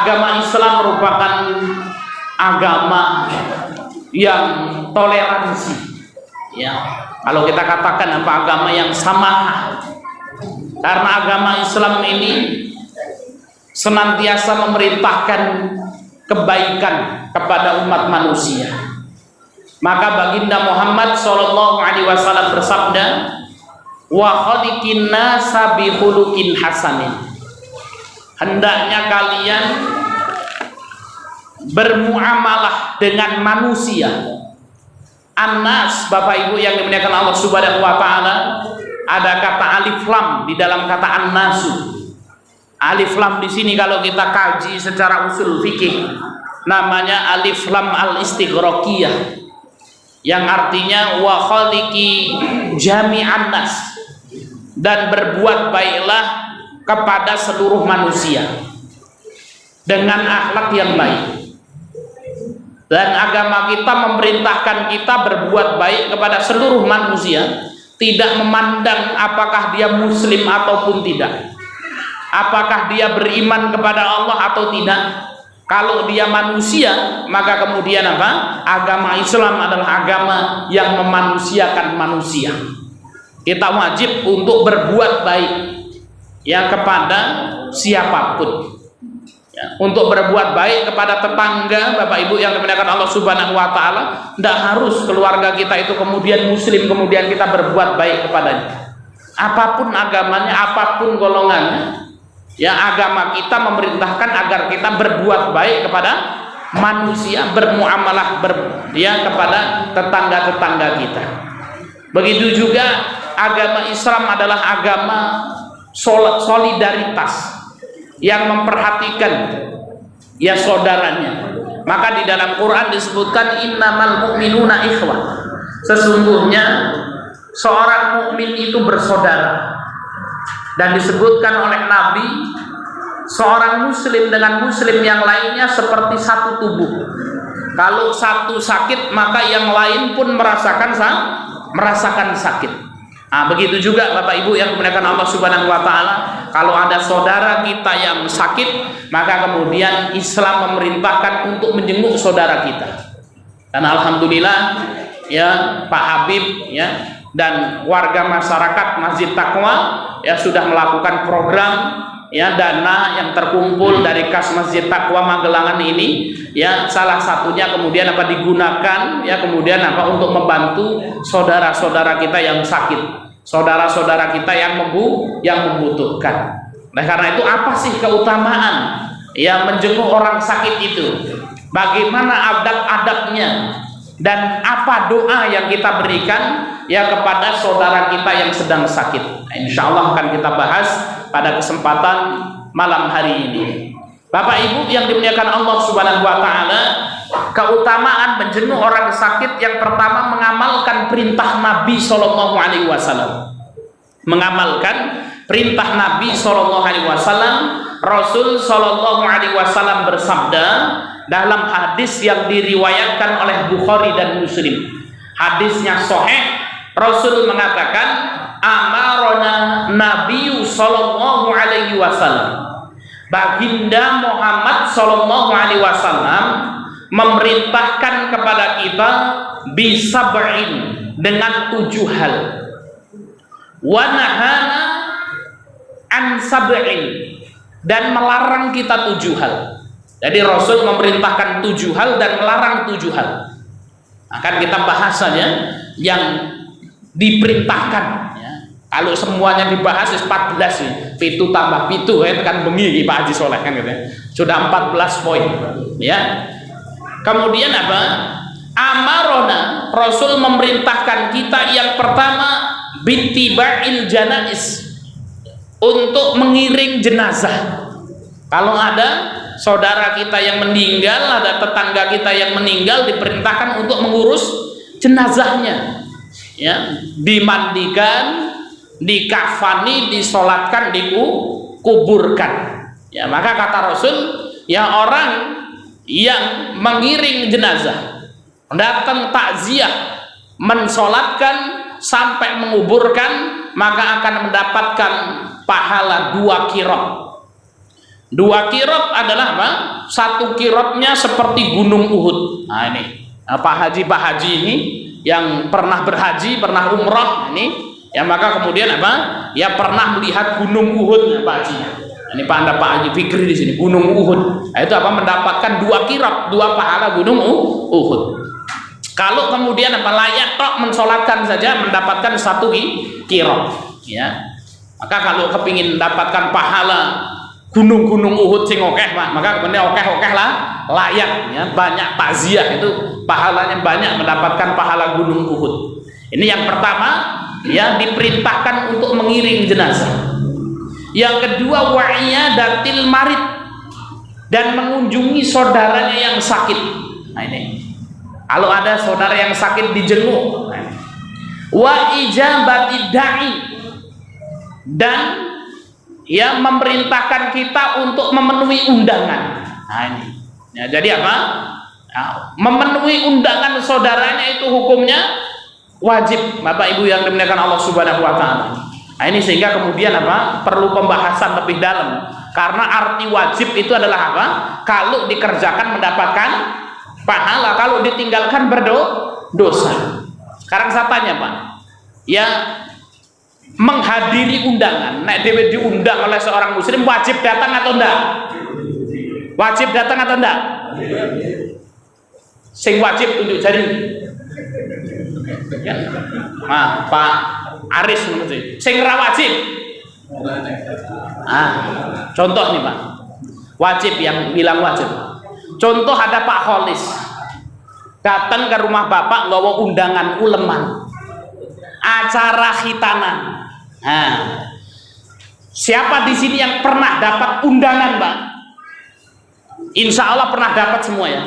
agama Islam merupakan agama yang toleransi, ya. Kalau kita katakan apa, agama yang samahah, karena agama Islam ini senantiasa memerintahkan kebaikan kepada umat manusia. Maka baginda Muhammad SAW bersabda, wa khaliqin nasa bi khuluqin hasanin, hendaknya kalian bermuamalah dengan manusia. Annas, Bapak Ibu yang dimuliakan Allah Subhanahu wa taala, ada kata alif lam di dalam kata annasu. Alif lam di sini kalau kita kaji secara usul fikih namanya alif lam al istighraqiyah, yang artinya wa khaliqi jami'an nas, dan berbuat baiklah kepada seluruh manusia dengan akhlak yang baik. Dan agama kita memerintahkan kita berbuat baik kepada seluruh manusia, tidak memandang apakah dia muslim ataupun tidak, apakah dia beriman kepada Allah atau tidak. Kalau dia manusia, maka kemudian apa? Agama Islam adalah agama yang memanusiakan manusia. Kita wajib untuk berbuat baik ya kepada siapapun. Ya, untuk berbuat baik kepada tetangga, Bapak Ibu yang dimuliakan Allah Subhanahu wa taala, tidak harus keluarga kita itu kemudian muslim kemudian kita berbuat baik kepadanya. Apapun agamanya, apapun golongannya, ya agama kita memerintahkan agar kita berbuat baik kepada manusia, bermuamalah kepada tetangga-tetangga kita. Begitu juga agama Islam adalah agama solidaritas yang memperhatikan ya saudaranya. Maka di dalam Quran disebutkan innamal mu'minuna ikhwah, sesungguhnya seorang mukmin itu bersaudara. Dan disebutkan oleh Nabi, seorang muslim dengan muslim yang lainnya seperti satu tubuh. Kalau satu sakit, maka yang lain pun merasakan sakit. Nah, begitu juga Bapak Ibu yang dimuliakan Allah Subhanahu wa taala, kalau ada saudara kita yang sakit, maka kemudian Islam memerintahkan untuk menjenguk saudara kita. Dan alhamdulillah ya Pak Habib ya dan warga masyarakat Masjid Taqwa ya sudah melakukan program ya dana yang terkumpul dari kas Masjid Taqwa Magelangan ini ya, salah satunya kemudian apa digunakan ya kemudian apa untuk membantu saudara-saudara kita yang sakit, saudara-saudara kita yang membutuhkan. Nah, karena itu apa sih keutamaan ya menjenguk orang sakit itu? Bagaimana adab-adabnya dan apa doa yang kita berikan ya kepada saudara kita yang sedang sakit? Nah, insya Allah akan kita bahas pada kesempatan malam hari ini. Bapak Ibu yang dimuliakan Allah Subhanahu wa taala, keutamaan menjenguk orang sakit yang pertama mengamalkan perintah Nabi Shallallahu alaihi wasallam. Mengamalkan perintah Nabi Shallallahu alaihi wasallam. Rasul Shallallahu alaihi wasallam bersabda dalam hadis yang diriwayatkan oleh Bukhari dan Muslim. Hadisnya sahih. Rasul mengatakan, amarona Nabi Shallallahu alaihi wasallam, baginda Muhammad Shallallahu alaihi wasallam memerintahkan kepada kita bisab'in, dengan 7 hal, wa nahana an sab'in, dan melarang kita 7 hal. Jadi Rasul memerintahkan 7 hal dan melarang 7 hal. Akan kita bahas saja yang diperintahkan ya. Kalau semuanya dibahas 14 ya, pitu tambah pitu ya, kan bengi Pak Haji Soleh kan gitu ya. Sudah 14 poin ya. Kemudian apa? Amarona, Rasul memerintahkan kita yang pertama bittiba'il janais, untuk mengiring jenazah. Kalau ada saudara kita yang meninggal, ada tetangga kita yang meninggal, diperintahkan untuk mengurus jenazahnya ya, dimandikan, dikafani, disolatkan, dikuburkan ya. Maka kata Rasul ya, orang yang mengiring jenazah, datang takziah, mensolatkan sampai menguburkan, maka akan mendapatkan pahala 2 qirab. 2 kirot adalah apa? 1 kirotnya seperti gunung Uhud. Nah ini Pak Haji ini yang pernah berhaji, pernah umroh ini, ya maka kemudian apa? Ya pernah melihat gunung Uhud, Pak Haji. Ini Pak Haji Fikri di sini, gunung Uhud. Nah, itu apa? Mendapatkan 2 kirot, 2 pahala gunung Uhud. Kalau kemudian apa layak tok mensolatkan saja mendapatkan 1 kirot, ya. Maka kalau kepingin mendapatkan pahala gunung-gunung Uhud sing okeh, maka kemudian okeh lah layak, ya. Banyak takziah itu pahalanya banyak, mendapatkan pahala gunung Uhud. Ini yang pertama, ya, diperintahkan untuk mengiring jenazah. Yang kedua, wa'iyadatil marid, dan mengunjungi saudaranya yang sakit. Nah ini kalau ada saudara yang sakit dijenguk. Wa ijabati da'i, dan ya memerintahkan kita untuk memenuhi undangan. Nah ini ya, jadi apa? Ya, memenuhi undangan saudaranya itu hukumnya wajib, Bapak Ibu yang dimuliakan Allah Subhanahu wa taala. Nah ini sehingga kemudian apa? Perlu pembahasan lebih dalam, karena arti wajib itu adalah apa? Kalau dikerjakan mendapatkan pahala, kalau ditinggalkan berdosa. Sekarang saya tanya, Pak, ya, menghadiri undangan, nek dhewe diundang oleh seorang muslim wajib datang atau enggak? Wajib datang atau enggak? Sing wajib tunjuk jari. Ya. Nah, Pak Aris menurut sing ora wajib. Contoh nih, Pak. Wajib, yang bilang wajib. Contoh ada Pak Kholis datang ke rumah Bapak nggawa undangan uleman, acara khitanan. Nah, siapa di sini yang pernah dapat undangan, Pak? Insya Allah pernah dapat semua, ya.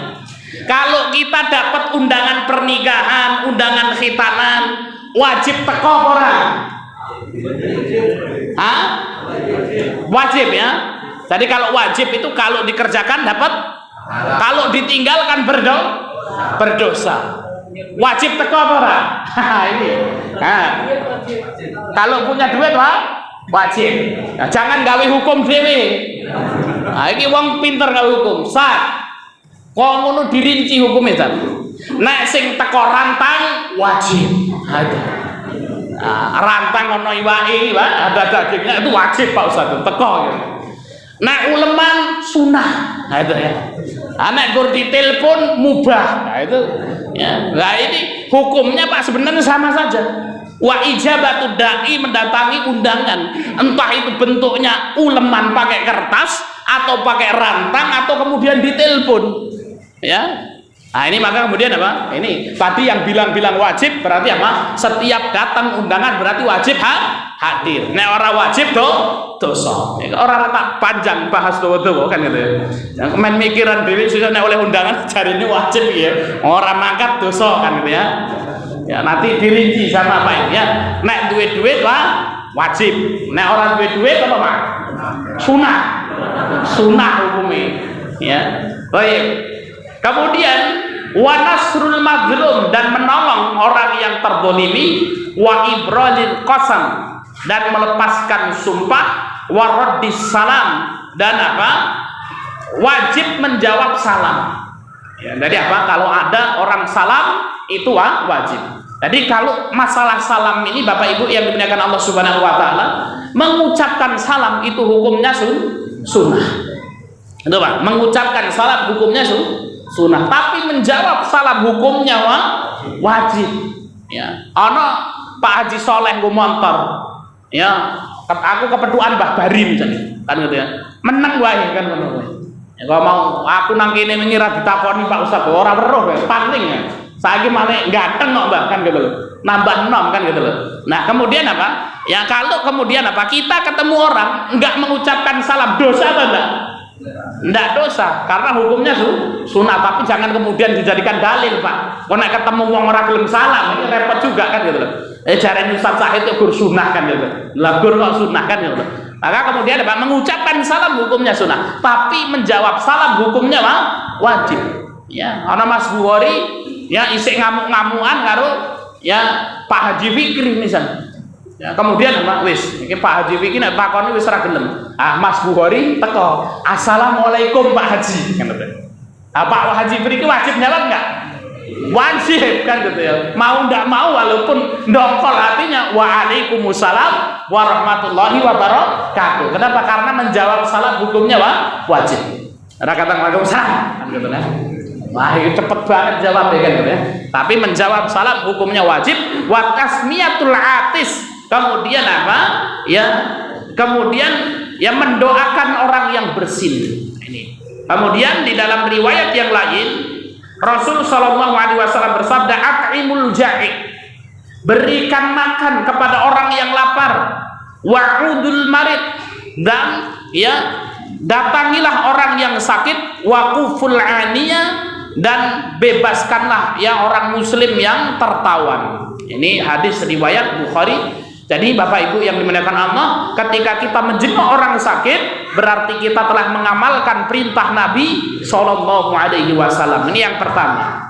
Kalau kita dapat undangan pernikahan, undangan khitanan, wajib teko orang? Wajib, ya. Jadi kalau wajib itu kalau dikerjakan dapat, kalau ditinggalkan berdosa. Wajib teko orang? Ini. Kalau punya duit, Pak, wajib. Nah, jangan gawe hukum dewe. Nah, ini wong pinter gawe hukum. Sah. Kok ngono dirinci hukumnya, Tan? Nek sing teko rantang wajib. Ada. Nah, rantang ono iwake, Pak, ada dagingnya itu wajib, Pak Ustaz, teko gitu. Nek uleman sunah. Nah itu, ya. Nek gur ditelepon mubah. Nah itu, ya. Nah ini hukumnya, Pak, sebenarnya sama saja. Wa ijabatu da'i, mendatangi undangan, entah itu bentuknya uleman pakai kertas atau pakai rantang atau kemudian ditelepon, ya. Nah ini maka kemudian apa? Ini tadi yang bilang-bilang wajib berarti apa? Setiap datang undangan berarti wajib hadir. Nek orang wajib dosa. Orang tak panjang bahas doa-doa kan gitu. Yang main mikiran diri susah nek oleh undangan cari ini wajib ya. Orang mangkat dosa kan gitu, ya. Ya nanti dirinci sama apa ini, ya. Nek duit-duit lah wajib. Nek orang duit-duit apa, Pak? Sunah hukumnya, ya. Baik. Kemudian wa nasrul mazlum, dan menolong orang yang terzalimi, wa ibralil qasam, dan melepaskan sumpah, wa raddis salam, dan apa? Wajib menjawab salam. Ya, jadi apa? Kalau ada orang salam itu wajib. Jadi kalau masalah salam ini, Bapak Ibu yang dimuliakan Allah Subhanahu wa taala, mengucapkan salam itu hukumnya sunnah. Itu, Pak, mengucapkan salam hukumnya sunnah, tapi menjawab salam hukumnya wajib, ya. Ono Pak Haji Soleh nggo montor, ya, aku kepeduan Mbah Bari misalnya, kan gitu, ya, menang wae kan ngono. Ya kalau mau aku nang kene mengira ditakoni Pak Ustaz ora weruh ya, paling ya. Saiki malah ganteng kok, Mbak, kan gitu loh. Nambah nom kan gitu loh. Nah, kemudian apa? Ya kalau kemudian apa? Kita ketemu orang enggak mengucapkan salam, dosa atau enggak? Enggak dosa, karena hukumnya sunnah, tapi jangan kemudian dijadikan dalil, Pak. Kalau nek ketemu wong ora gelem salam, ini repot juga kan gitu loh. Jarane Ustaz Sahid itu gur sunnah kan gitu. Lah gur kok sunnah kan gitu. Maka kemudian apa? Mengucapkan salam hukumnya sunnah, tapi menjawab salam hukumnya wajib. Ya, ana Mas Bukhari ya isik ngamuk-ngamukan karo ya Pak Haji Fikri misalnya. Ya, kemudian apa? Wis, iki Pak Haji Fikri nek takoni wis ora gelem. Mas Bukhari teko, assalamualaikum Pak Haji kan gitu. Pak Haji beriki wajib jawab nggak? Wajib kan gitu ya, mau ndak mau walaupun dongkol hatinya, waalaikumsalam warahmatullahi wabarakatuh. Kenapa? Karena menjawab salam hukumnya wajib. Ada kata waalaikumsalam kan gitu kan. Wah, itu cepet banget jawab ya kan gitu ya. Tapi menjawab salam hukumnya wajib. Wa tasmiyatul atis, kemudian apa? Ya, kemudian ya mendoakan orang yang bersin. Ini. Kemudian di dalam riwayat yang lain Rasul Shallallahu Alaihi Wasallam bersabda, "At'imul ja'i", berikan makan kepada orang yang lapar, wa'udul marid, dan ya datangilah orang yang sakit, waquful aniyah, dan bebaskanlah ya orang muslim yang tertawan. Ini hadis riwayat Bukhari. Jadi Bapak Ibu yang dimuliakan Allah, ketika kita menjenguk orang sakit, berarti kita telah mengamalkan perintah Nabi Shallallahu Alaihi Wasallam. Ini yang pertama.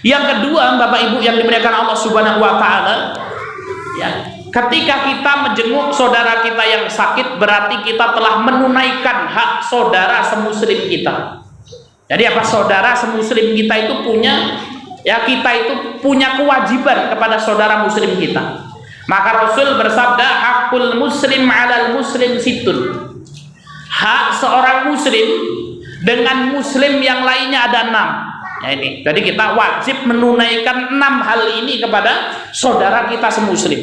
Yang kedua, Bapak Ibu yang dimuliakan Allah Subhanahu Wa Taala, ya, ketika kita menjenguk saudara kita yang sakit, berarti kita telah menunaikan hak saudara semuslim kita. Jadi apa? Saudara semuslim kita itu punya, ya kita itu punya kewajiban kepada saudara muslim kita. Maka Rasul bersabda, hakul muslim alal muslim situn. Hak seorang muslim dengan muslim yang lainnya ada 6. Ya ini. Jadi kita wajib menunaikan 6 hal ini kepada saudara kita semuslim.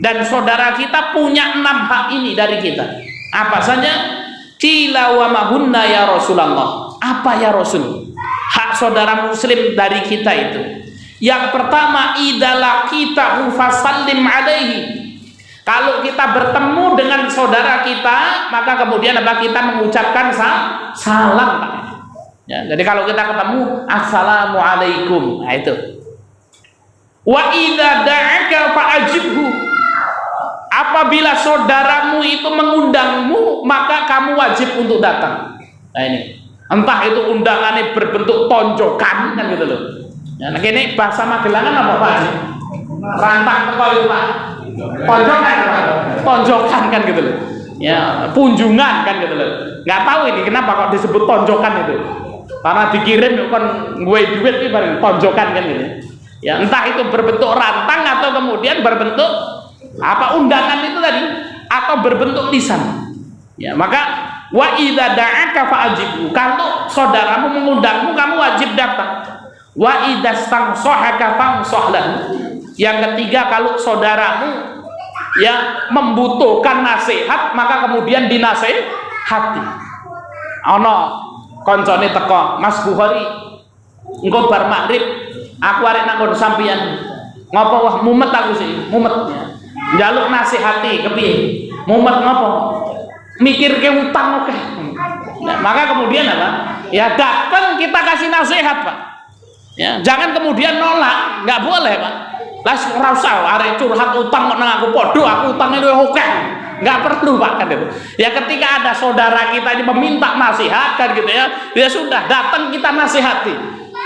Dan saudara kita punya 6 hak ini dari kita. Apa saja? Qila wa mahunna ya Rasulullah. Apa ya Rasul? Hak saudara muslim dari kita itu. Yang pertama, idza kita fasallim alaihi. Kalau kita bertemu dengan saudara kita, maka kemudian apa? Kita mengucapkan salam. Ya, jadi kalau kita ketemu, assalamualaikum. Nah itu. Wa idza da'aka fa'ajibhu. Apabila saudaramu itu mengundangmu, maka kamu wajib untuk datang. Nah ini. Entah itu undangannya berbentuk tonjokan kan gitu loh. Ya, nah ini bahasa Magelangan apa Pak? Rantang teko itu Pak. Tonjokan, tonjokan kan gitu loh. Ya, punjungan kan gitu loh. Nggak tahu ini kenapa kok disebut tonjokan itu. Karena dikirim kan gue duit itu bareng tonjokan kan gitu. Ya, entah itu berbentuk rantang atau kemudian berbentuk apa undangan itu tadi atau berbentuk lisan. Ya, maka wa idza da'aka fa'ajibhu. Kalau saudaramu mengundangmu, kamu wajib datang. Wa idzastansahaka fansahlahu. Yang ketiga, kalau saudaramu ya membutuhkan nasihat, maka kemudian dinasihati. Ana koncone teko, Mas Bukhari, engko bar magrib aku arek nang kono sampeyan. Ngopo wah mumet aku sih, mumet. Njaluk nasihati kepiye? Mumet ngopo? Mikirke utang oke. Nah, maka kemudian apa? Ya datang kita kasih nasihat, Pak. Ya, jangan kemudian nolak, nggak boleh Pak. Lah ora usah arek curhat utang kok nang aku podo, aku utangnya luwih akeh. Nggak perlu Pak kan itu. Ya ketika ada saudara kita ini meminta nasihat kan gitu ya, ya sudah datang kita nasihati.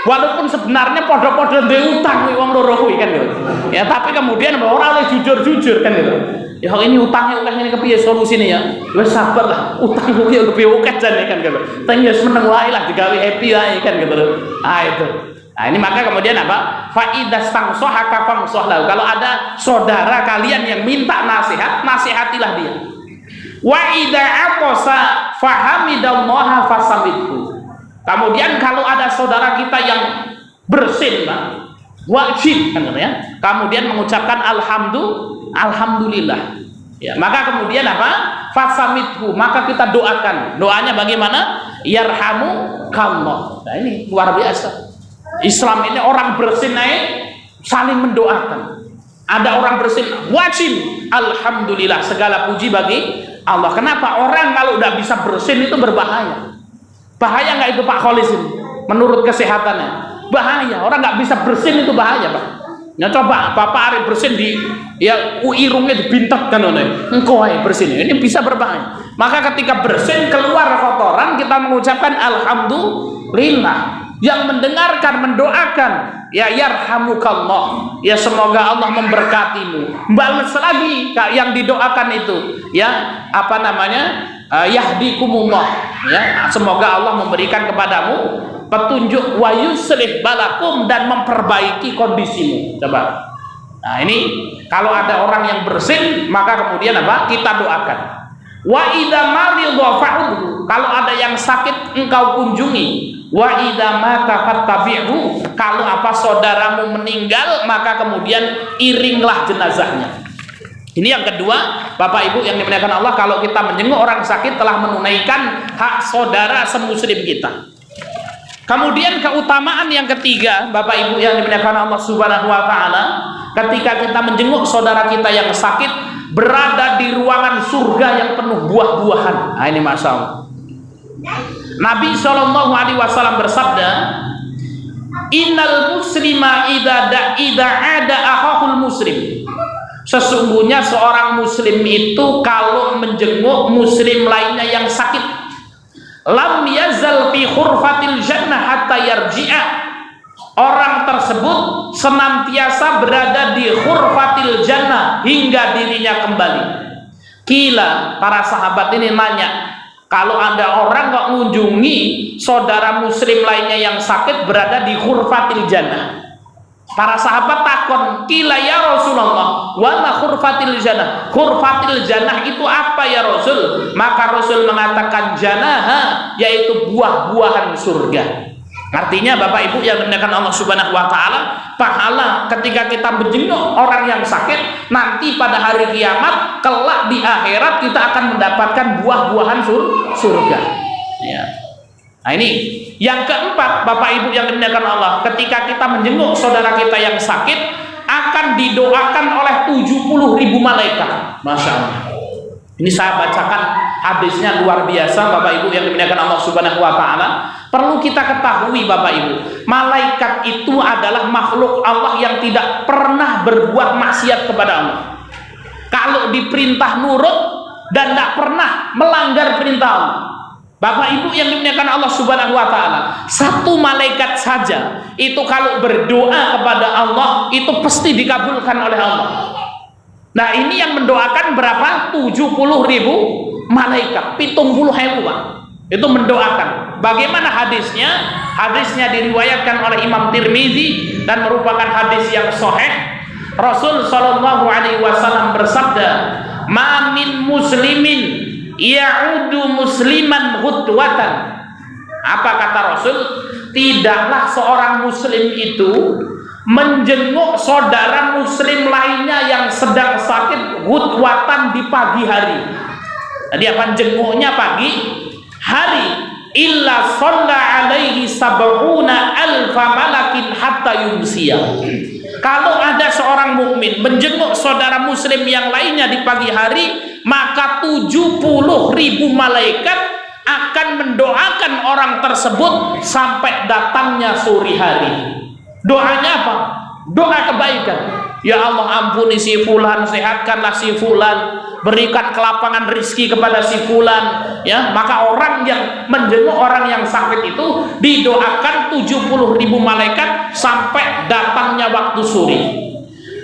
Walaupun sebenarnya podo-podo ndek utang wong loro kuwi kan gitu. Ya tapi kemudian ora oleh jujur-jujur kan gitu. Ya ini utangnya akeh ngene kepiye solusine ya? Wis sabar lah, utang kuwi lebih akeh jane kan gitu. Teng ya seneng wae lah digawe happy wae kan gitu. Ah itu. Nah ini maka kemudian apa? Fa'idastansahaka fansahlahu. Kalau ada saudara kalian yang minta nasihat, nasihatilah dia. Wa idza aqasa fahamidallaha fasamidhu. Kemudian kalau ada saudara kita yang bersin, Pak, wajib kan ya. Kemudian mengucapkan alhamdulillah. Ya, maka kemudian apa? Fasamidhu, maka kita doakan. Doanya bagaimana? Yarhamukallah. Nah ini luar biasa. Islam ini orang bersin naik saling mendoakan. Ada orang bersin wajib, alhamdulillah, segala puji bagi Allah. Kenapa? Orang kalau udah bisa bersin itu berbahaya. Bahaya nggak itu Pak Kholis ini? Menurut kesehatannya bahaya. Orang nggak bisa bersin itu bahaya Pak. Ya coba Bapak Ari bersin di ya irungnya dibintek kan engkau bersin ini bisa berbahaya. Maka ketika bersin keluar kotoran kita mengucapkan alhamdulillah. yang mendengarkan mendoakan, ya yarhamukallah, ya semoga Allah memberkatimu. Balas lagi yang didoakan itu, ya apa namanya, yahdikumullah, ya semoga Allah memberikan kepadamu petunjuk, wa yuslih balakum, dan memperbaiki kondisimu. Coba. Nah ini kalau ada orang yang bersin, maka kemudian apa? Kita doakan. Wa idza maridha fa'udhu, kalau ada yang sakit engkau kunjungi. Wa idza mata fattabi'hu, kalau apa saudaramu meninggal maka kemudian iringlah jenazahnya. Ini yang kedua, Bapak Ibu yang dimuliakan Allah, kalau kita menjenguk orang sakit telah menunaikan hak saudara semuslim kita. Kemudian keutamaan yang ketiga, Bapak Ibu yang dimuliakan Allah Subhanahu wa taala, ketika kita menjenguk saudara kita yang sakit, berada di ruangan surga yang penuh buah-buahan. Nah, ini Masya Allah. Nabi SAW bersabda, innal muslima idza ada akhahul muslim, sesungguhnya seorang muslim itu kalau menjenguk muslim lainnya yang sakit, lam yazal fi khurfatil jannah hatta yarji'a, orang tersebut senantiasa berada di khurfatil jannah hingga dirinya kembali. Kila, para sahabat ini nanya, kalau ada orang kok mengunjungi saudara muslim lainnya yang sakit berada di khurfatil jannah. Para sahabat takon, kila ya Rasulullah, wa ma khurfatil jannah, khurfatil jannah itu apa ya Rasul? Maka Rasul mengatakan janaha, yaitu buah-buahan surga. Artinya Bapak Ibu yang dimuliakan Allah Subhanahu wa taala, pahala ketika kita menjenguk orang yang sakit, nanti pada hari kiamat kelak di akhirat kita akan mendapatkan buah-buahan surga. Ya. Nah ini yang keempat, Bapak Ibu yang dimuliakan Allah, ketika kita menjenguk saudara kita yang sakit akan didoakan oleh 70.000 malaikat. Masya Allah. Ini saya bacakan hadisnya luar biasa, Bapak Ibu yang dimuliakan Allah Subhanahu wa taala. Perlu kita ketahui Bapak Ibu, malaikat itu adalah makhluk Allah yang tidak pernah berbuat maksiat kepada Allah. Kalau diperintah nurut dan tidak pernah melanggar perintah Allah. Bapak Ibu yang dimuliakan Allah Subhanahu wa taala, satu malaikat saja itu kalau berdoa kepada Allah itu pasti dikabulkan oleh Allah. Nah ini yang mendoakan berapa? 70.000 malaikat, 70.000 Pak. Itu mendoakan. Bagaimana hadisnya? Hadisnya diriwayatkan oleh Imam Tirmizi dan merupakan hadis yang sahih. Rasul sallallahu alaihi wasallam bersabda, "Ma min muslimin ya'udu musliman ghudwatan." Apa kata Rasul? Tidaklah seorang muslim itu menjenguk saudara muslim lainnya yang sedang sakit ghudwatan di pagi hari. Jadi apa jenguknya pagi hari, illa shalla alaihi sab'una alfa malakin hatta yumsiya. Kalau ada seorang mukmin menjenguk saudara muslim yang lainnya di pagi hari, maka 70.000 malaikat akan mendoakan orang tersebut sampai datangnya sore hari. Doanya apa? Doa kebaikan. Ya Allah, ampuni si fulan, sehatkanlah si fulan, berikan kelapangan rizki kepada si fulan. Ya, maka orang yang menjenguk orang yang sakit itu didoakan 70.000 malaikat sampai datangnya waktu sore.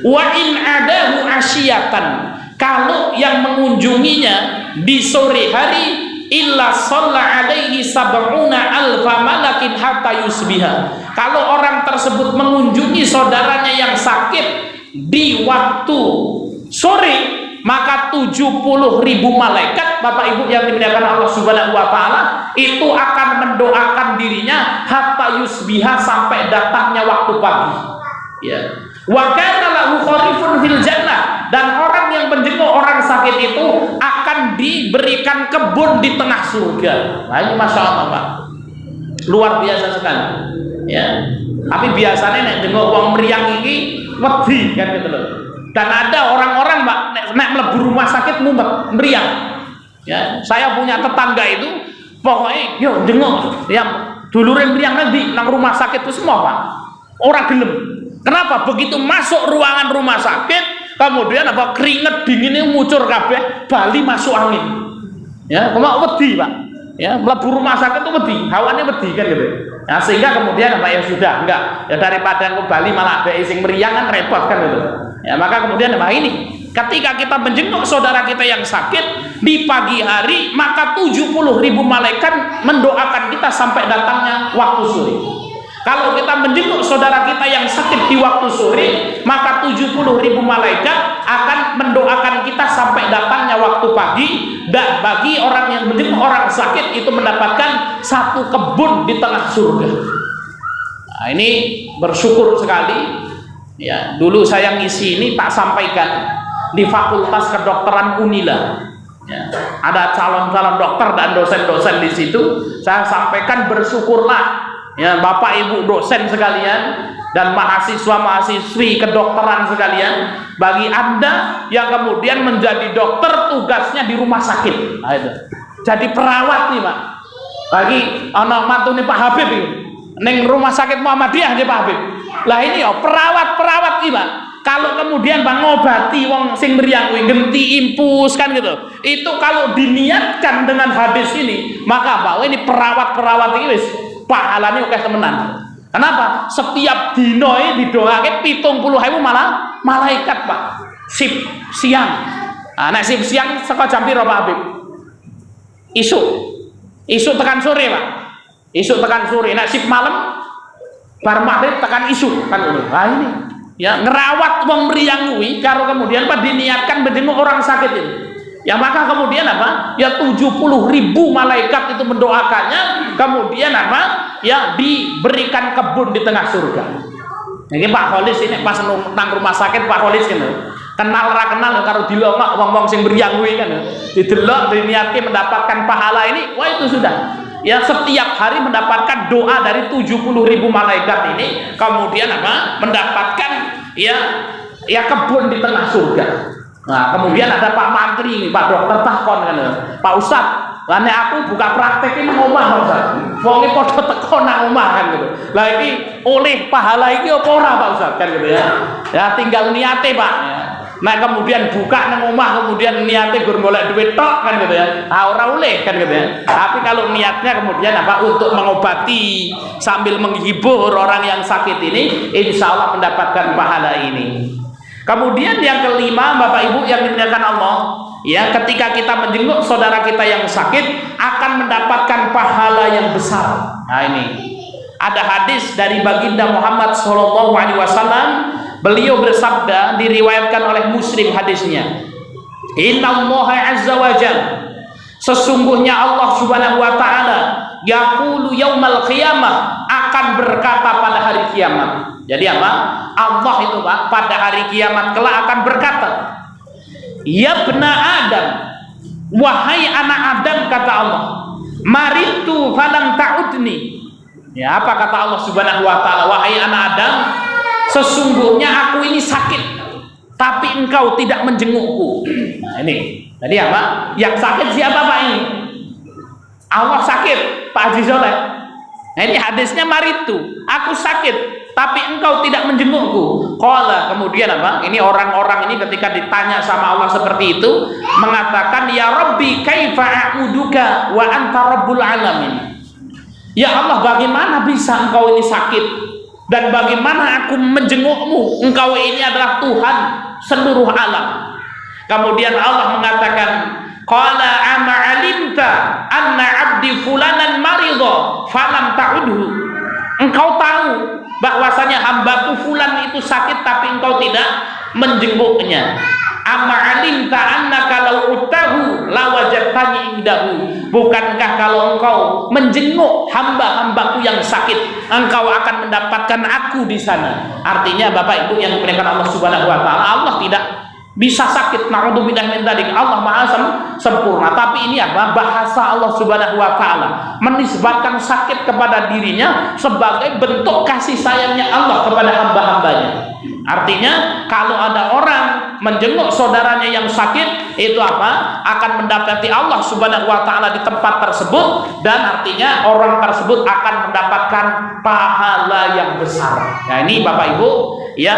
Wa in adahu asyiyatan, kalau yang mengunjunginya di sore hari, illa shalla alaihi sab'una alfa malakin hatta yusbiha. Kalau orang tersebut mengunjungi saudaranya yang sakit di waktu sore, maka 70.000 malaikat, Bapak Ibu yang dimuliakan Allah Subhanahu wa taala, itu akan mendoakan dirinya hatta yusbiha, sampai datangnya waktu pagi. Ya. Wa kana lahu kharifun fil jannah, dan orang yang menjenguk orang sakit itu akan diberikan kebun di tengah surga. Nah, ini Masya Allah Pak, luar biasa sekali. Ya, tapi biasanya nek jenguk wong mriyang iki wedi kan gitu loh. Dan ada orang-orang Pak nek mlebu rumah sakit mumet mriyang. Ya, saya punya tetangga itu pokoknya yo jenguk yang dulure mriyang nanti nang rumah sakit itu semua Pak. Ora gelem. Kenapa? Begitu masuk ruangan rumah sakit, kemudian apa keringet dinginnya ngucur kabeh, bali masuk angin. Ya, kok wedi Pak. Ya, mlebu rumah sakit itu wedi, hawane wedi kan gitu. Nah, sehingga kemudian apa ya sudah enggak ya, daripada kembali malah ada sing meriang kan repot kan gitu ya. Maka kemudian apa ini, ketika kita menjenguk saudara kita yang sakit di pagi hari, maka 70.000 malaikat mendoakan kita sampai datangnya waktu sore. Kalau kita menjenguk saudara kita yang sakit di waktu sore, maka 70.000 malaikat akan mendoakan kita sampai datangnya waktu pagi. Dan bagi orang yang menjenguk orang sakit itu mendapatkan satu kebun di tengah surga. Nah, ini bersyukur sekali ya. Dulu saya ngisi ini tak sampaikan di Fakultas Kedokteran Unila ya. Ada calon-calon dokter dan dosen-dosen di situ. Saya sampaikan bersyukurlah ya Bapak Ibu dosen sekalian dan mahasiswa-mahasiswi kedokteran sekalian, bagi Anda yang kemudian menjadi dokter tugasnya di rumah sakit. Nah, itu. Jadi perawat nih Pak. Bagi anak mantu nih Pak Habib ini. Neng rumah sakit Muhammadiyah nih Pak Habib. Lah ini ya perawat-perawat nih Pak. Kalau kemudian Bang ngobati wong sing meriang kuwi genti impus kan gitu. Itu kalau diniatkan dengan hadis ini, maka Pak ini perawat-perawat ini wis pahalanya oke temenan. Kenapa? Setiap dino ini didoakan 70.000 malah malaikat Pak. Sip siang. Nah, nek sip siang saka jam piro Pak Habib? Isuk tekan sore Pak. Isuk tekan sore. Nek sip malam bar maghrib tekan isuk kan ngono. Nah ini ya ngerawat wong mriyang kuwi karo kemudian Pak diniatkan menjenguk orang sakit ini. Ya maka kemudian apa? Ya 70.000 malaikat itu mendoakannya, kemudian apa? Ya diberikan kebun di tengah surga. Ini Pak Kholis ini pas nang rumah sakit Pak Kholis gitu. Kenal ra kenal karo dilongok wong-wong sing mriyang kuwi kan. Didelok diniati mendapatkan pahala ini, wah itu sudah. Ya setiap hari mendapatkan doa dari 70.000 malaikat ini, kemudian apa? Mendapatkan ya kebun di tengah surga. Nah, kemudian ada Pak Mantri, Pak Dokter takon kan, Pak Ustadz, lah nek aku buka praktek ini nang omah Ustadz. Wong iki padha teko nang omah kan gitu. Lah iki oleh pahala iki apa ora Pak Ustadz kan gitu ya. Ya tinggal niate Pak. Ya. Nah kemudian buka nang omah kemudian niate gur golek duit tok kan gitu ya. Ah ora oleh kan gitu ya. Tapi kalau niatnya kemudian apa untuk mengobati sambil menghibur orang yang sakit ini, insya Allah mendapatkan pahala ini. Kemudian yang kelima Bapak Ibu yang dimuliakan Allah, ya ketika kita menjenguk saudara kita yang sakit akan mendapatkan pahala yang besar. Nah ini ada hadis dari baginda Muhammad SAW, beliau bersabda, diriwayatkan oleh Muslim hadisnya, Innallaha azza wa jalla, sesungguhnya Allah subhanahu wa ta'ala yaqulu yaumal qiyamah, akan berkata pada hari kiamat. Jadi apa? Allah itu Pak pada hari kiamat kelak akan berkata, ya bena Adam, wahai anak Adam, kata Allah, maritu falam ta'udni. Ya apa kata Allah subhanahu wa ta'ala, wahai anak Adam, sesungguhnya aku ini sakit tapi engkau tidak menjengukku. Nah ini jadi apa? Yang sakit siapa Pak ini? Allah sakit Pak Haji Soleh. Nah ini hadisnya maritu, aku sakit tapi engkau tidak menjengukku. Qala, kemudian apa? Ini orang-orang ini ketika ditanya sama Allah seperti itu mengatakan, ya Rabbi kaifa a'uduka wa anta rabbul alamin. Ya Allah, bagaimana bisa engkau ini sakit dan bagaimana aku menjengukmu, engkau ini adalah Tuhan seluruh alam. Kemudian Allah mengatakan, qala ama alimta anna abdi fulanan maridha falam ta'udhu. Engkau tahu bahwasanya hambaku fulan itu sakit tapi engkau tidak menjenguknya. Amma alimta annaka law utahu lawajadtani indahu. Bukankah kalau engkau menjenguk hamba-hambaku yang sakit, engkau akan mendapatkan aku di sana. Artinya Bapak Ibu yang dimuliakan Allah Subhanahu wa taala, Allah tidak bisa sakit, naudzubillah min dzalik. Allah Maha sempurna. Tapi ini apa? Bahasa Allah Subhanahu wa taala menisbatkan sakit kepada dirinya sebagai bentuk kasih sayangnya Allah kepada hamba-hambanya. Artinya kalau ada orang menjenguk saudaranya yang sakit, itu apa? Akan mendapati Allah Subhanahu wa taala di tempat tersebut, dan artinya orang tersebut akan mendapatkan pahala yang besar. Nah, ini Bapak Ibu, ya,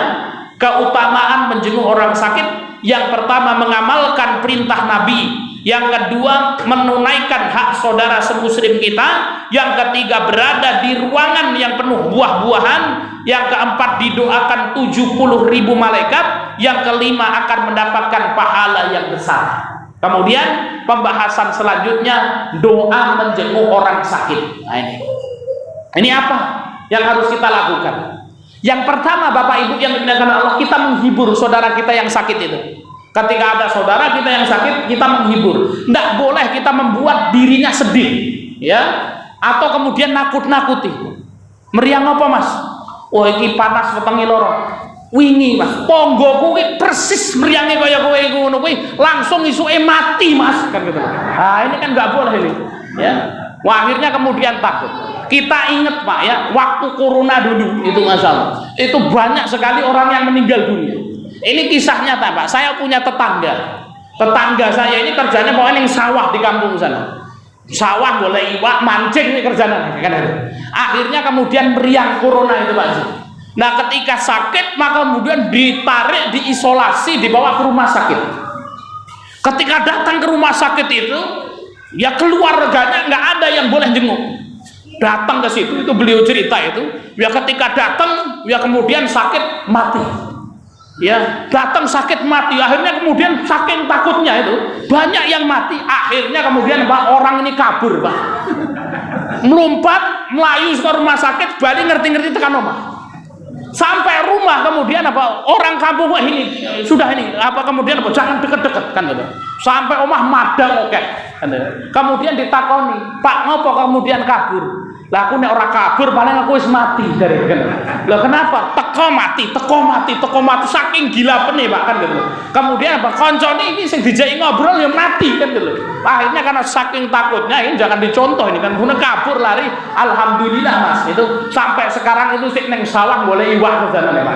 keutamaan menjenguk orang sakit. Yang pertama, mengamalkan perintah Nabi Yang kedua, menunaikan hak saudara semuslim kita. Yang ketiga, berada di ruangan yang penuh buah-buahan. Yang keempat, didoakan 70.000 malaikat. Yang kelima, akan mendapatkan pahala yang besar. Kemudian pembahasan selanjutnya, doa menjenguk orang sakit. Nah, ini apa yang harus kita lakukan? Yang pertama, Bapak Ibu yang dimuliakan Allah, kita menghibur saudara kita yang sakit itu. Ketika ada saudara kita yang sakit, kita menghibur. Tidak boleh kita membuat dirinya sedih, ya, atau kemudian nakut-nakuti. Meriang apa, Mas? Oh, iki panas wetengi loro. Wingi, Mas, ponggo kuwi persis meriangnya kaya kowe ngono kuwi, langsung isuke mati, Mas, kan gitu. Nah, ini kan nggak boleh ini, ya. Wah, akhirnya kemudian takut. Kita ingat, Pak, ya, waktu corona dulu itu masalah. Itu banyak sekali orang yang meninggal dunia. Ini kisah nyata, Pak. Saya punya tetangga. Tetangga saya ini kerjanya pokoknya yang sawah di kampung sana. Sawah boleh iwak, mancing ini kerjanya. Akhirnya kemudian meriang corona itu, Pak. Nah, ketika sakit maka kemudian ditarik, diisolasi, dibawa ke rumah sakit. Ketika datang ke rumah sakit itu, ya keluarganya nggak ada yang boleh jenguk. Datang ke situ, itu beliau cerita itu, ya ketika datang, ya kemudian sakit mati. Ya, datang sakit mati, akhirnya kemudian saking takutnya itu banyak yang mati, akhirnya kemudian Pak, orang ini kabur, Pak, melompat melayu ke rumah sakit, balik ngerti-ngerti tekan omah. Sampai rumah kemudian apa, orang kampung, wah ini sudah ini apa, kemudian apa, jangan deket-deket kan gitu. Sampai omah madang oke kan, kemudian ditakoni, Pak ngopo kemudian kabur? Lah aku nek ora kabur paling aku wis mati dari kan. Lah kenapa? Teko mati saking gila pene, Pak, kan gitu. Kemudian apa, koncone iki sing dijeki ngobrol ya mati kan gitu. Akhirnya karena saking takutnya, ini jangan dicontoh ini kan, guna kabur lari, alhamdulillah, Mas, itu sampai sekarang itu sik neng sawah boleh iwak ke sana, Pak.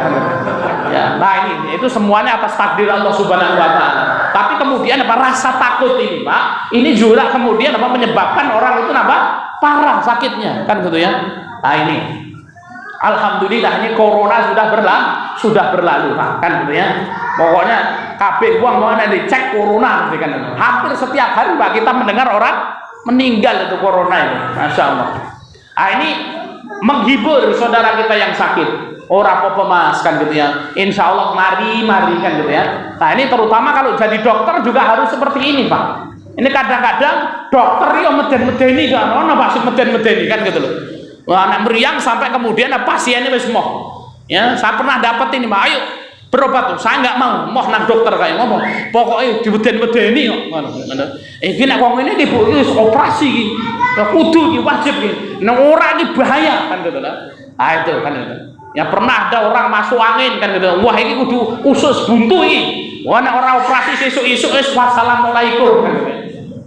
Ya, nah ini itu semuanya atas takdir Allah Subhanahu wa taala. Tapi kemudian apa, rasa takut ini, Pak, ini juga kemudian apa menyebabkan orang itu apa? Parah sakitnya kan gitu ya. Nah ini alhamdulillah ini corona sudah berlalu, Pak, kan gitu ya. Pokoknya kabeh wong mau dicek corona gitu kan. Hampir setiap hari, Pak, kita mendengar orang meninggal itu corona ini. Masya Allah. Nah ini menghibur saudara kita yang sakit. Ora apa-apa, Mas, kan gitu ya. Insya Allah mari kan gitu ya. Nah ini terutama kalau jadi dokter juga harus seperti ini, Pak. Ini kadang-kadang dokter yo meden-medeni kan, ono Pak sing meden-medeni kan gitu loh. Wah, nek meriang sampai kemudian pasiennya wis moh. Ya, saya pernah dapat ini, Pak. Ayo berobat tuh. Saya nggak mau nang dokter kayak ngomong. Pokoknya dibeden-medeni kok. Ngono. Iki nek wong ini wis operasi iki. Kudu iki wajib iki. Nek ora iki bahaya kan gitu loh. Ah itu kan gitu. Ya pernah ada orang masuk angin kan gitu. Wah, ini kudu usus buntu iki. Wah, nek ora operasi sesuk-esuk wis wassalamualaikum kan gitu.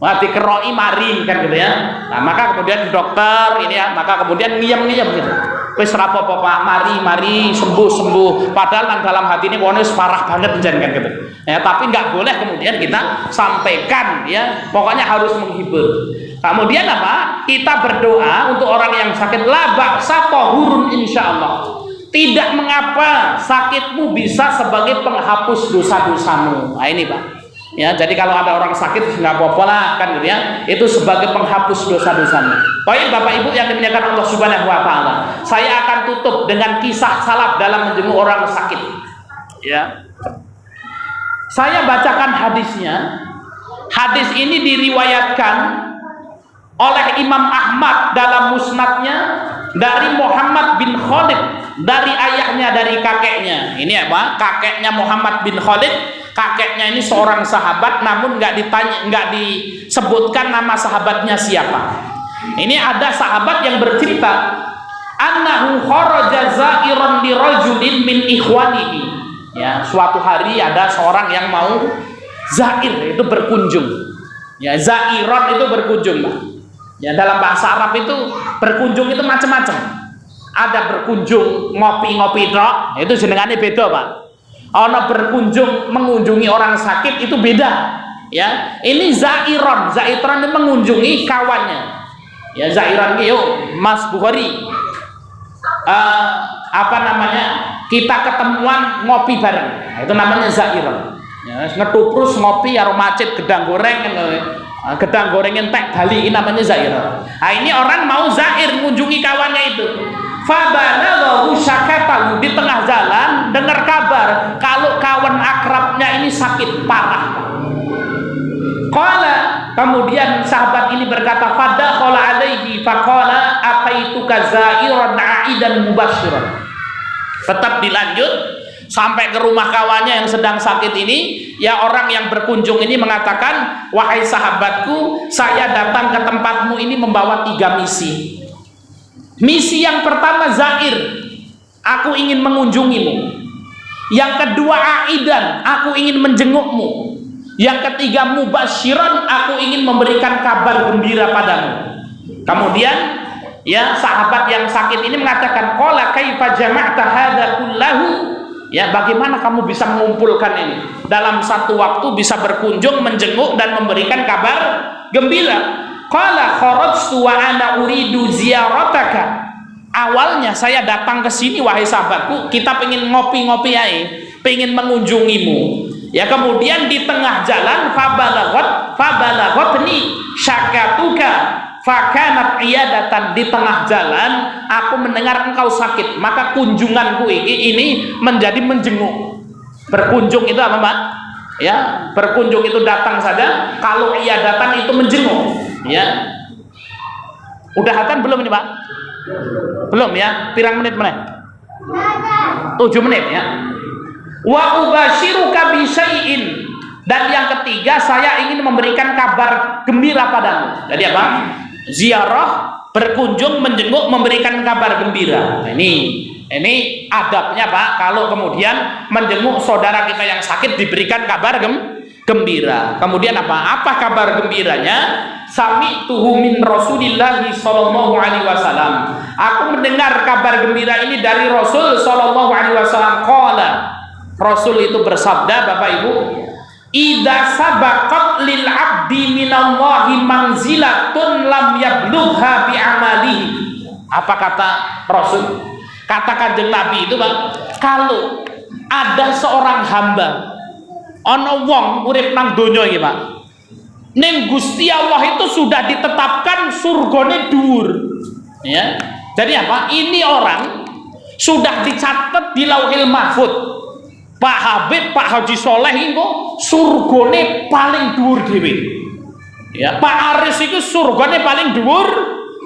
Wah, dikeroi mari kan gitu ya. Nah, maka kemudian dokter ini ya, maka kemudian ngiyem-ngiyem gitu. Wis ora apa-apa, Pak, mari sembuh. Padahal dalam hati ini wis parah banget jan kan gitu. Ya, tapi nggak boleh kemudian kita sampaikan ya. Pokoknya harus menghibur. Kemudian apa? Kita berdoa untuk orang yang sakit, la ba'sa tahurun insyaallah. Tidak mengapa, sakitmu bisa sebagai penghapus dosa-dosamu. Nah ini, Pak. Ya, jadi kalau ada orang sakit nggak apa-apa lah kan gitu ya. Itu sebagai penghapus dosa-dosamu. Baik Bapak Ibu yang dimuliakan Allah Subhanahu wa taala. Saya akan tutup dengan kisah salaf dalam menjenguk orang sakit. Ya. Saya bacakan hadisnya. Hadis ini diriwayatkan oleh Imam Ahmad dalam musnadnya dari Muhammad bin Khalid, dari ayahnya, dari kakeknya. Ini apa? Kakeknya Muhammad bin Khalid. Kakeknya ini seorang sahabat, namun nggak disebutkan nama sahabatnya siapa. Ini ada sahabat yang bercerita, annahu kharaja za'iran li rajulin min ikhwanihi. Ya, suatu hari ada seorang yang mau zair, itu berkunjung. Ya, za'iran itu berkunjung, Pak. Ya, dalam bahasa Arab itu berkunjung itu macam-macam. Ada berkunjung ngopi-ngopi tok, itu jenengannya beda, Pak. Ono berkunjung mengunjungi orang sakit itu beda. Ya, ini zairon itu mengunjungi kawannya. Ya, zairon itu Mas Bukhari. Apa namanya? Kita ketemuan ngopi bareng. Nah, itu namanya zairon. Ya, ngetuprus ngopi karo macet gedang goreng gedang goreng entek Bali, ini namanya zair. Nah, ini orang mau zair mengunjungi kawannya itu. Fabalaghahu syakatahu, di tengah jalan dengar kabar kalau kawan akrabnya ini sakit parah. Qala, kemudian sahabat ini berkata, fadakhala alaihi faqala ataituka zairan aidan mubasyiran. Tetap dilanjut sampai ke rumah kawannya yang sedang sakit ini. Ya, orang yang berkunjung ini mengatakan, wahai sahabatku, saya datang ke tempatmu ini membawa 3 misi. Misi yang pertama zair, aku ingin mengunjungimu. Yang kedua aidan, aku ingin menjengukmu. Yang ketiga mubasyiran, aku ingin memberikan kabar gembira padamu. Kemudian ya, sahabat yang sakit ini mengatakan, qala kaifa jama'ta hadza kullahu, ya, bagaimana kamu bisa mengumpulkan ini dalam satu waktu, bisa berkunjung, menjenguk dan memberikan kabar gembira. Qala kharajtu wa ana uridu ziyarataka. Awalnya saya datang ke sini wahai sahabatku, kita pengen ngopi-ngopi aja, pengen mengunjungimu. Ya, kemudian di tengah jalan fabalaghatni syakatuka fakanat iyadatan, di tengah jalan aku mendengar engkau sakit, maka kunjunganku ini menjadi menjenguk. Berkunjung itu apa, Pak? Ya, berkunjung itu datang saja, kalau iyadatan itu menjenguk. Ya, udah hatan belum ini, Pak? Belum ya, pirang menit meneh? 7 menit ya. Wa ubasyiruka bi syai'in, dan yang ketiga saya ingin memberikan kabar gembira padamu. Jadi apa? Ziarah, berkunjung, menjenguk, memberikan kabar gembira. Nah, ini adabnya, Pak, kalau kemudian menjenguk saudara kita yang sakit diberikan kabar gembira. Kemudian apa kabar gembiranya? Sami'tuhu min Rasulillahi sallallahu alaihi wasallam. Aku mendengar kabar gembira ini dari Rasul sallallahu alaihi wasallam. Qala, Rasul itu bersabda, Bapak Ibu, idza sabaqat lil 'abdi minallahi manzilatun lam yablugha bi amalihi. Apa kata Rasul? Kata Kanjeng Nabi itu, Pak, kalau ada seorang hamba ana wong urip nang donya iki, Pak, ning Gusti Allah itu sudah ditetapkan surgane dhuwur. Ya. Jadi apa? Ini orang sudah dicatat di Lauhil Mahfuz. Pak Habib, Pak Haji Soleh itu surgane paling dhuwur dhewe. Ya, Pak Aris itu surgane paling dhuwur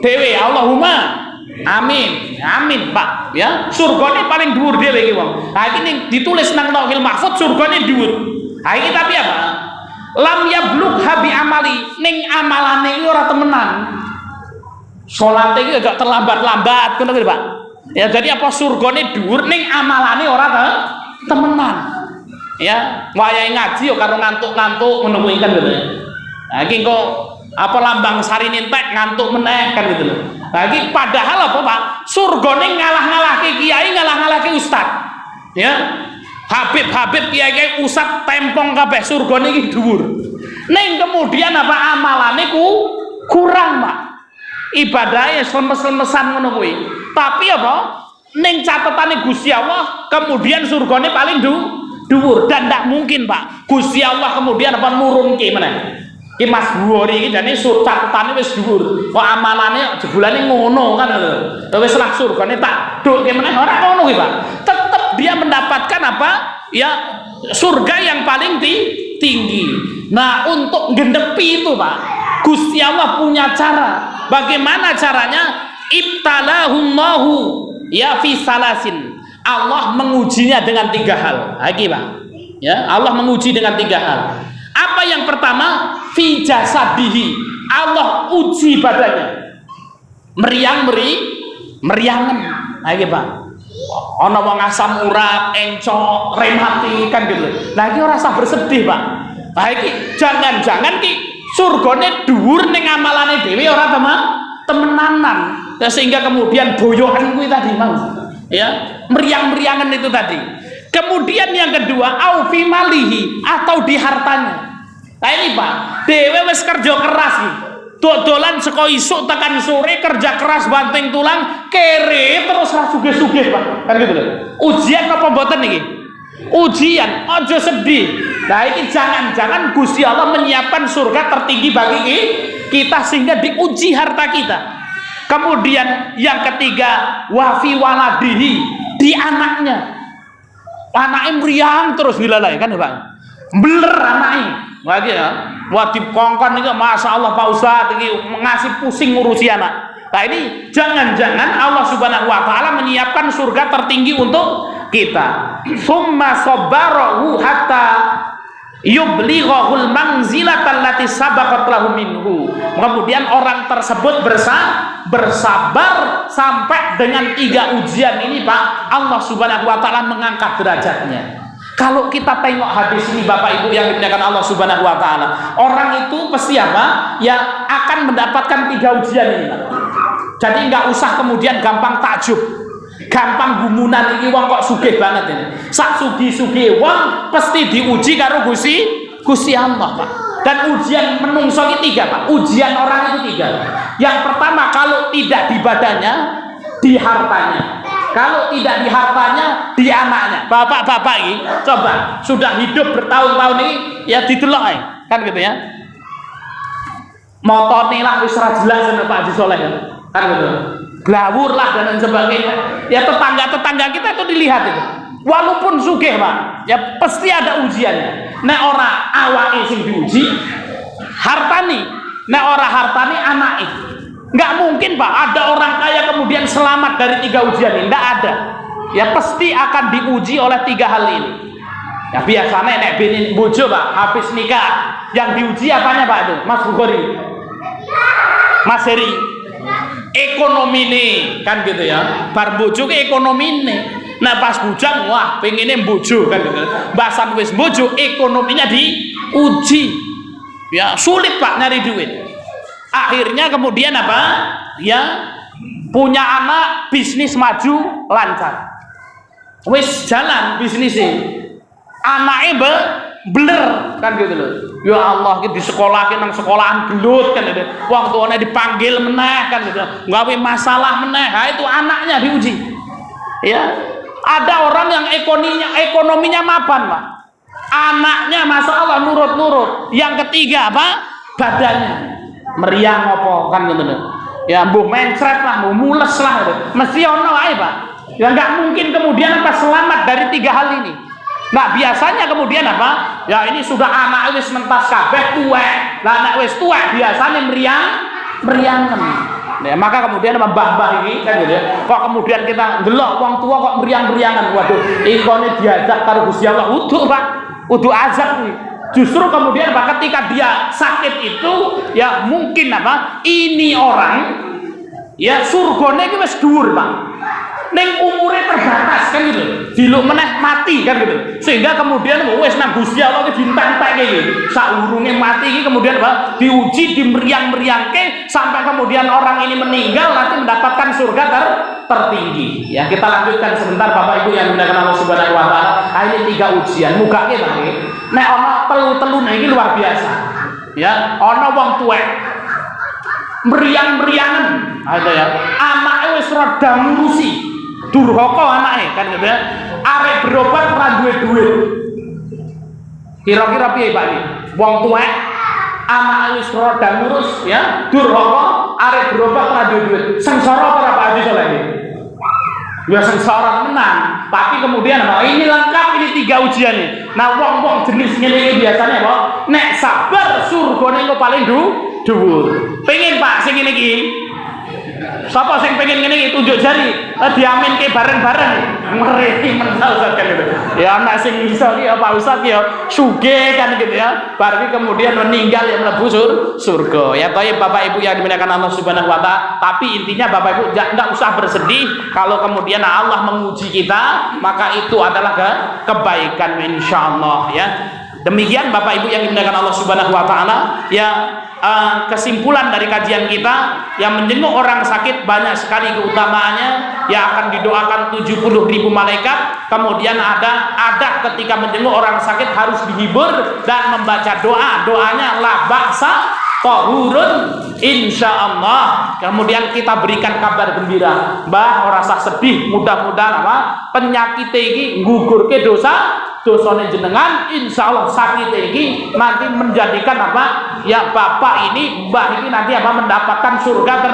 dhewe. Allahumma amin. Amin, Pak. Ya, surgane paling dhuwur dhewe iki wong. Nah, iki ditulis nang Lauhil Mahfuz surgane dhuwur. Nah, iki tapi apa? Lam yablugha bi amali, ning amalane iki ora temenan. Salate iki agak terlambat-lambat ngono Pak. Ya, jadi apa surgane dhuwur ning amalane ora temenan. Ya, wayahe ngaji yo karo ngantuk-ngantuk ngono kuwi kan gitu. Nah, iki kok apa lambang sarine entek ngantuk meneh kan gitu lho. Nah, iki padahal apa, Pak? Surgane ngalah-ngalahke kiai, ngalah-ngalahke ustaz. Ya. Habib kiai-kiai ustaz tempong kabeh surgane iki dhuwur. Ning kemudian apa amalane kurang, Pak. Ibadahnya lemes-lemesan ngono kuwi. Tapi apa? Ning catetane Gusti Allah kemudian surgane paling dhuwur, dan tidak mungkin, Pak, Gusti Allah kemudian apa nurunke meneh. Ki Mas Buhori iki jane catetane wis dhuwur. Kok amalane jebulane ngono kan lho. Wis lah surgane tak dukke meneh ora ngono kuwi, Pak. Tetep dia mendapatkan apa? Ya, surga yang paling tinggi. Nah, untuk gendepi itu, Pak, Gusti Allah punya cara. Bagaimana caranya? Ibtalahullahu ya fi salasin. Allah mengujinya dengan 3 hal. Lagi, Pak. Ya, Allah menguji dengan 3 hal. Apa yang pertama? Fi jasadihi. Allah uji badannya. Meriangan. Lagi, Pak. Ana wong asam urat, encok, rematik kan gitu. Lah iki ora usah bersedih, Pak. Lah iki jangan-jangan ki surgane dhuwur ning amalane dhewe ora temenanan. Ya, sehingga kemudian boyokan kuwi tadi mau. Ya, meriang-meriangan itu tadi. Kemudian yang kedua, au fi malihi, atau di hartanya. Nah ini, Pak, dhewe wis kerja keras iki. Dodolan saka isuk tekan sore, kerja keras banting tulang, kere terus ra sugih-sugih, Pak. Kan gitu lho. Ujian apa mboten niki? Ujian, aja sedih. Nah ini jangan-jangan Gusti Allah menyiapkan surga tertinggi bagi kita sehingga diuji harta kita. Kemudian yang ketiga, wafi waladihi, di anaknya. Anaknya meriang terus dilalai kan ya Pak? Beler anaknya. Lagi ya, wajib kongkon ini Masya Allah Pak Ustadz ini ngasih pusing ngurusi anak. Nah ini jangan-jangan Allah Subhanahu Wa Taala menyiapkan surga tertinggi untuk kita. Summa sabarahu hatta yublighul manzilata allati sabaqat lahu minhu. Kemudian orang tersebut bersabar sampai dengan 3 ujian ini Pak, Allah Subhanahu Wa Taala mengangkat derajatnya. Kalau kita tengok hadis ini Bapak Ibu yang dimuliakan Allah Subhanahu Wa Taala, orang itu pasti apa? Ya akan mendapatkan 3 ujian ini Pak. Jadi nggak usah kemudian gampang takjub, gampang gumunan ini wong kok sugih banget ini. Sak sugih-sugih wong pasti diuji karo Gusti Allah Pak. Dan ujian menungso ini 3 Pak. Ujian orang itu 3. Yang pertama kalau tidak di badannya, di hartanya. Kalau tidak di hartanya, di anaknya. Bapak-bapak ini coba sudah hidup bertahun-tahun ini ya didelok kan gitu ya. Motone lah wis ora jelas sama Pak Haji Soleh kan gitu. Glawur lah dan lain sebagainya. Ya tetangga-tetangga kita itu dilihat itu. Walaupun sugih Pak, ya pasti ada ujiannya. Nek ora awake sing diuji, hartani. Nek ora hartani anake. Nggak mungkin Pak ada orang kaya kemudian selamat dari 3 ujian ini, nggak ada. Ya pasti akan diuji oleh 3 hal ini. Ya biasanya nek bini bojo Pak habis nikah yang diuji apanya Pak itu Mas Bukhari, Mas Heri, ekonomi nih kan gitu ya. Bar bojo ke ekonomi nih. Nah pas bujang wah pengennya bojo kan gitu. Bahasan wis bojo ekonominya diuji. Ya sulit Pak nyari duit. Akhirnya kemudian apa? Ya punya anak, bisnis maju lancar. Wis jalan bisnisnya. Anaknya beler kan gitu loh. Ya Allah ki di sekolah nang sekolahan gelut kan gitu. Wong tuane dipanggil meneh kan gitu. Gawe masalah meneh. Ha itu anaknya diuji. Ya. Ada orang yang ekonominya mapan, Pak. Anaknya Masya Allah nurut-nurut. Yang ketiga apa? Badannya meriang apa kan gitu loh. Ya mbuh mencret lah, mbuh mules lah gitu. Mesti ono ae, Pak. Ya nggak mungkin kemudian apa selamat dari 3 hal ini. Nah biasanya kemudian apa? Ya ini sudah anak wis mentas kabeh tuwek. Lah anak wis tuwek biasanya meriangen. Ya, maka kemudian mbah-mbah ini kan gitu ya. Kok kemudian kita ndelok wong tua kok meriang-meriangan. Waduh, ikone diajak karo Gusti Allah utuh, Pak. Utuh azab nih. Justru kemudian Pak ketika dia sakit itu ya mungkin apa? Ini orang ya surgane iki wis dhuwur, Pak. Ning umure terbatas kan gitu. Diluk meneh mati kan gitu. Sehingga kemudian wis nang Gusti Allah iki ditentekke iki. Saurunge mati iki kemudian apa? Diuji dimeriang-meriangke sampai kemudian orang ini meninggal nanti mendapatkan surga tertinggi. Ya, kita lanjutkan sebentar Bapak Ibu yang dimuliakan Allah Subhanahu wa taala. Ini 3 ujian. Mugake Pak. Nek ana telu-telune iki luar biasa. Ya, ana wong tuwek meriang-meriangan ada ya. Anake wis rada ngurusi. Durhaka anake kan gitu ya. Arek berobat ora duwe duit. Kira-kira piye Pak iki? Wong tuwek anake wis rada ngurus ya, durhaka, arek berobat ora duwe duit. Sengsara apa Pak Haji Soleh iki? Ya sengsara menang. Tapi kemudian apa? Ini lengkap ini 3 ujian nih. Nah wong-wong jenis ngene iki biasanya apa? Nek sabar surgane engko paling dhuwur. Pengen Pak sing ngene iki. Sapa sing pengen ngene iki tunjuk jari, diaminke bareng-bareng. Ngerti mental kan gitu. Ya anak sing iso iki Pak Ustaz ya sugih kan gitu ya. Bar kemudian meninggal ya mlebu surga. Ya toh Bapak Ibu yang dimuliakan Allah Subhanahu wa taala, tapi intinya Bapak Ibu enggak usah bersedih kalau kemudian Allah menguji kita, maka itu adalah kebaikan insyaallah ya. Demikian Bapak Ibu yang dimuliakan Allah Subhanahu wa taala ya. Kesimpulan dari kajian kita yang menjenguk orang sakit banyak sekali keutamaannya yang akan didoakan 70.000 malaikat. Kemudian ada ketika menjenguk orang sakit harus dihibur dan membaca doanya la ba'sa tahurun insyaallah. Kemudian kita berikan kabar gembira, Mbah ora usah sedih, mudah-mudahan apa penyakit iki nggugurke dosa dosane jenengan insya Allah sakit ini nanti menjadikan apa ya bapak ini mbah ini nanti apa mendapatkan surga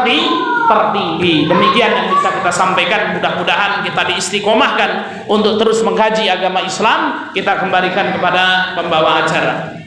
tertinggi. Demikian yang bisa kita sampaikan, mudah-mudahan kita diistiqomahkan untuk terus mengkaji agama Islam. Kita kembalikan kepada pembawa acara.